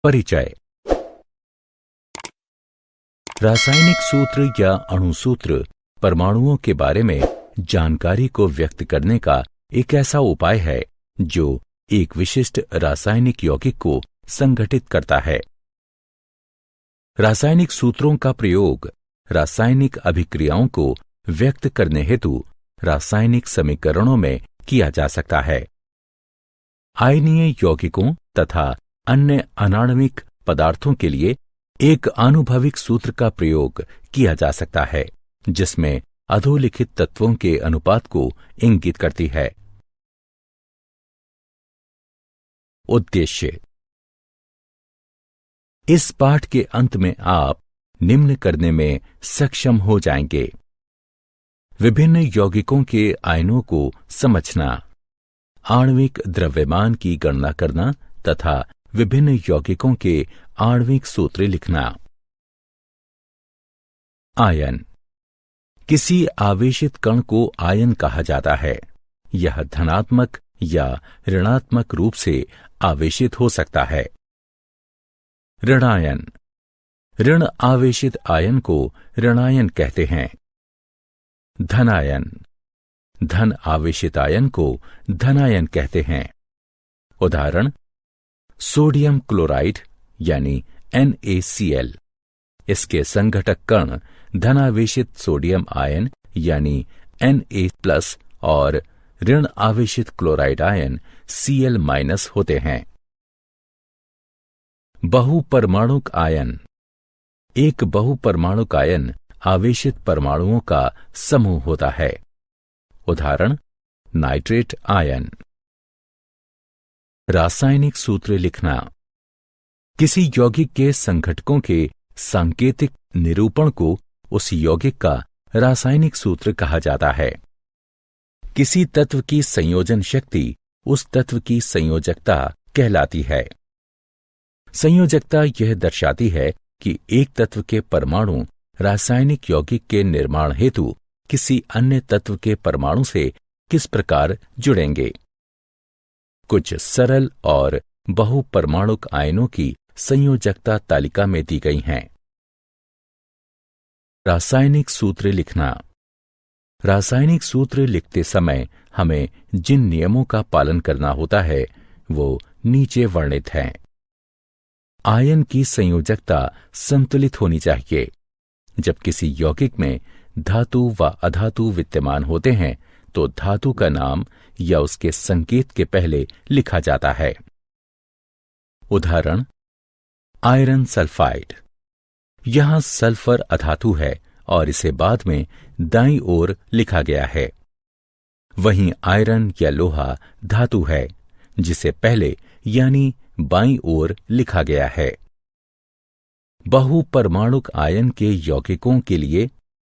परिचय। रासायनिक सूत्र या अणुसूत्र परमाणुओं के बारे में जानकारी को व्यक्त करने का एक ऐसा उपाय है जो एक विशिष्ट रासायनिक यौगिक को संगठित करता है। रासायनिक सूत्रों का प्रयोग रासायनिक अभिक्रियाओं को व्यक्त करने हेतु रासायनिक समीकरणों में किया जा सकता है। आयनीय यौगिकों तथा अन्य अनाण्विक पदार्थों के लिए एक आनुभविक सूत्र का प्रयोग किया जा सकता है जिसमें अधोलिखित तत्वों के अनुपात को इंगित करती है। उद्देश्य। इस पाठ के अंत में आप निम्न करने में सक्षम हो जाएंगे: विभिन्न यौगिकों के आयनों को समझना, आणविक द्रव्यमान की गणना करना तथा विभिन्न यौगिकों के आणविक सूत्र लिखना। आयन। किसी आवेशित कण को आयन कहा जाता है। यह धनात्मक या ऋणात्मक रूप से आवेशित हो सकता है। ऋणायन। ऋण आवेशित आयन को ऋणायन कहते हैं। धनायन। धन आवेशित आयन को धनायन कहते हैं। उदाहरण: सोडियम क्लोराइड यानी NaCl। इसके संघटक कण धनावेशित सोडियम आयन यानी Na+ और ऋण आवेशित क्लोराइड आयन Cl- होते हैं। बहुपरमाणुक आयन। एक बहुपरमाणुक आयन आवेशित परमाणुओं का समूह होता है। उदाहरण: नाइट्रेट आयन। रासायनिक सूत्र लिखना। किसी यौगिक के संघटकों के सांकेतिक निरूपण को उस यौगिक का रासायनिक सूत्र कहा जाता है। किसी तत्व की संयोजन शक्ति उस तत्व की संयोजकता कहलाती है। संयोजकता यह दर्शाती है कि एक तत्व के परमाणु रासायनिक यौगिक के निर्माण हेतु किसी अन्य तत्व के परमाणु से किस प्रकार जुड़ेंगे। कुछ सरल और बहुपरमाणुक आयनों की संयोजकता तालिका में दी गई हैं। रासायनिक सूत्र लिखना। रासायनिक सूत्र लिखते समय हमें जिन नियमों का पालन करना होता है वो नीचे वर्णित हैं। आयन की संयोजकता संतुलित होनी चाहिए। जब किसी यौगिक में धातु व अधातु विद्यमान होते हैं तो धातु का नाम या उसके संकेत के पहले लिखा जाता है। उदाहरण: आयरन सल्फाइड। यहां सल्फर अधातु है और इसे बाद में दाईं ओर लिखा गया है। वहीं आयरन या लोहा धातु है जिसे पहले यानी बाईं ओर लिखा गया है। बहुपरमाणुक आयन के यौगिकों के लिए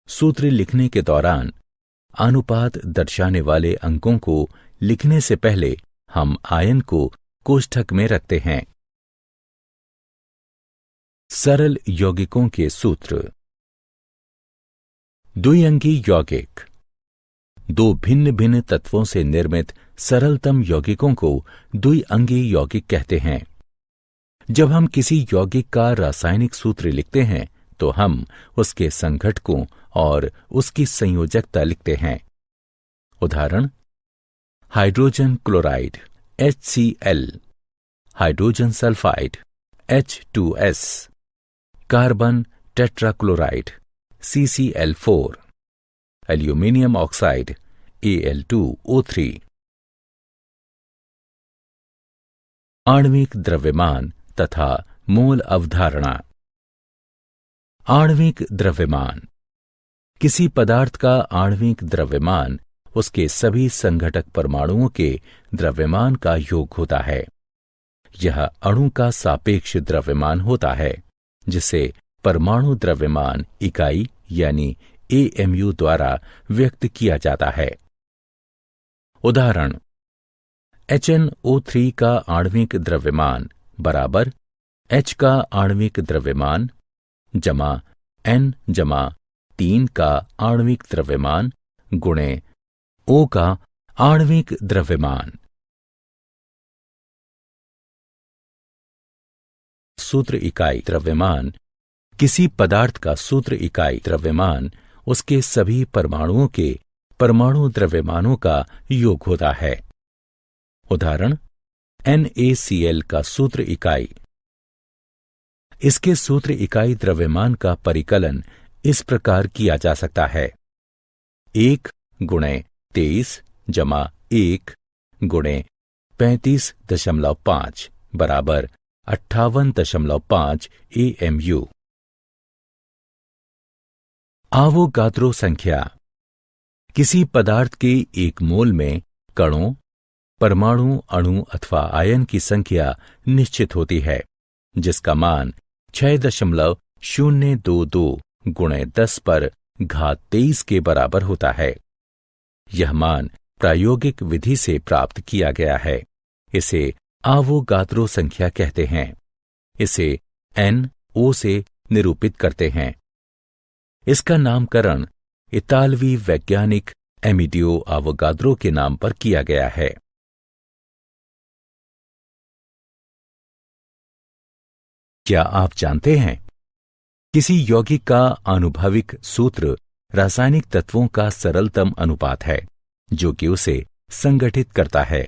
सूत्र लिखने के दौरान अनुपात दर्शाने वाले अंकों को लिखने से पहले हम आयन को कोष्ठक में रखते हैं। सरल यौगिकों के सूत्र। द्विअंगी यौगिक। दो भिन्न भिन्न तत्वों से निर्मित सरलतम यौगिकों को द्विअंगी यौगिक कहते हैं। जब हम किसी यौगिक का रासायनिक सूत्र लिखते हैं तो हम उसके संघटकों और उसकी संयोजकता लिखते हैं। उदाहरण: hydrogen chloride HCl, hydrogen sulphide H2S, carbon tetrachloride CCl4, aluminium oxide Al2O3। आणविक द्रव्यमान तथा मोल अवधारणा। आणविक द्रव्यमान। किसी पदार्थ का आणविक द्रव्यमान उसके सभी संघटक परमाणुओं के द्रव्यमान का योग होता है। यह अणु का सापेक्ष द्रव्यमान होता है जिसे परमाणु द्रव्यमान इकाई यानी AMU द्वारा व्यक्त किया जाता है। उदाहरण: HNO3 का आणविक द्रव्यमान बराबर H का आणविक द्रव्यमान जमा N-3 का आणविक द्रव्यमान गुणे O का आणविक द्रव्यमान। सूत्र इकाई द्रव्यमान, किसी पदार्थ का सूत्र इकाई द्रव्यमान उसके सभी परमाणुओं के परमाणु द्रव्यमानों का योग होता है। उदाहरण, NaCl का सूत्र इकाई। इसके सूत्र इकाई द्रव्यमान का परिकलन इस प्रकार किया जा सकता है: 1 × 23 + 1 × 35.5 बराबर 58.5 AMU। आवोगाद्रो संख्या। किसी पदार्थ के एक मोल में कणों, परमाणु, अणु अथवा आयन की संख्या निश्चित होती है, जिसका मान 6.022 × 10⁻23 के बराबर होता है। यह मान प्रायोगिक विधि से प्राप्त किया गया है। इसे आवोगाद्रो संख्या कहते हैं। इसे NO से निरूपित करते हैं। इसका नामकरण इतालवी वैज्ञानिक एमिडियो आवोगाद्रो के नाम पर किया गया है। क्या आप जानते हैं, किसी यौगिक का आनुभविक सूत्र रासायनिक तत्वों का सरलतम अनुपात है जो कि उसे संगठित करता है।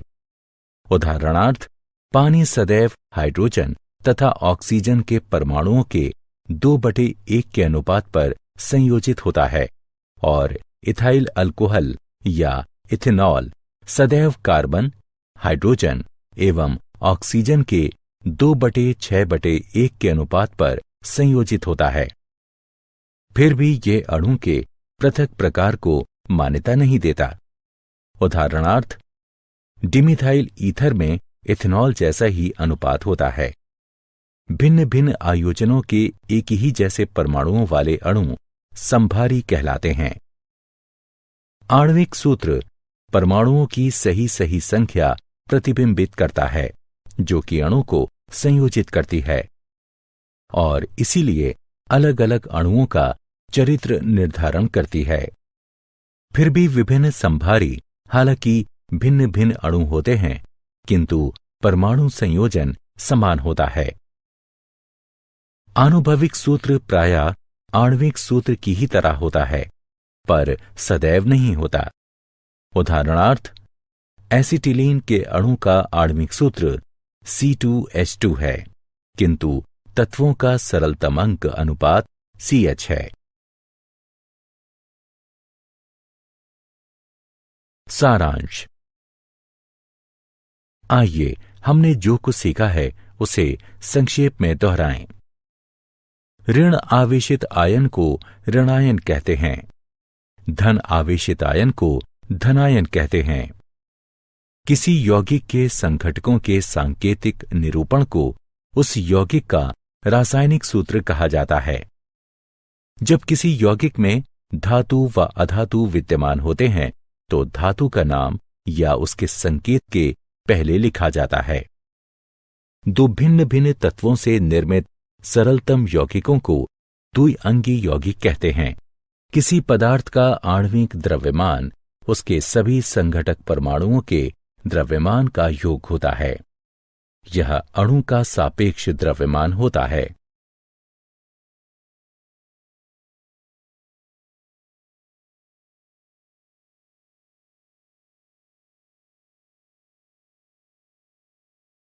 उदाहरणार्थ, पानी सदैव हाइड्रोजन तथा ऑक्सीजन के परमाणुओं के 2/1 के अनुपात पर संयोजित होता है और इथाइल अल्कोहल या इथेनॉल सदैव कार्बन, हाइड्रोजन एवं ऑक्सीजन के 2/6/1 के अनुपात पर संयोजित होता है। फिर भी ये अणु के पृथक प्रकार को मान्यता नहीं देता। उदाहरणार्थ, डिमिथाइल ईथर में इथेनॉल जैसा ही अनुपात होता है। भिन्न भिन्न आयोजनों के एक ही जैसे परमाणुओं वाले अणु समभारी कहलाते हैं। आणविक सूत्र परमाणुओं की सही सही संख्या प्रतिबिंबित करता है जो कि अणु को संयोजित करती है और इसीलिए अलग अलग अणुओं का चरित्र निर्धारण करती है। फिर भी विभिन्न समभारी हालांकि भिन्न भिन्न अणु होते हैं, किंतु परमाणु संयोजन समान होता है। आनुभविक सूत्र प्रायः आणविक सूत्र की ही तरह होता है, पर सदैव नहीं होता। उदाहरणार्थ, एसिटिलीन के अणु का आणविक सूत्र C2H2 है, किंतु तत्वों का सरलतम अंक अनुपात CH है। सारांश। आइए हमने जो कुछ सीखा है उसे संक्षेप में दोहराएं। ऋण आवेशित आयन को ऋणायन कहते हैं। धन आवेशित आयन को धनायन कहते हैं। किसी यौगिक के संघटकों के सांकेतिक निरूपण को उस यौगिक का रासायनिक सूत्र कहा जाता है। जब किसी यौगिक में धातु व अधातु विद्यमान होते हैं तो धातु का नाम या उसके संकेत के पहले लिखा जाता है। दो भिन्न भिन्न तत्वों से निर्मित सरलतम यौगिकों को द्विअंगी यौगिक कहते हैं। किसी पदार्थ का आणविक द्रव्यमान उसके सभी संघटक परमाणुओं के द्रव्यमान का योग होता है। यह अणु का सापेक्ष द्रव्यमान होता है।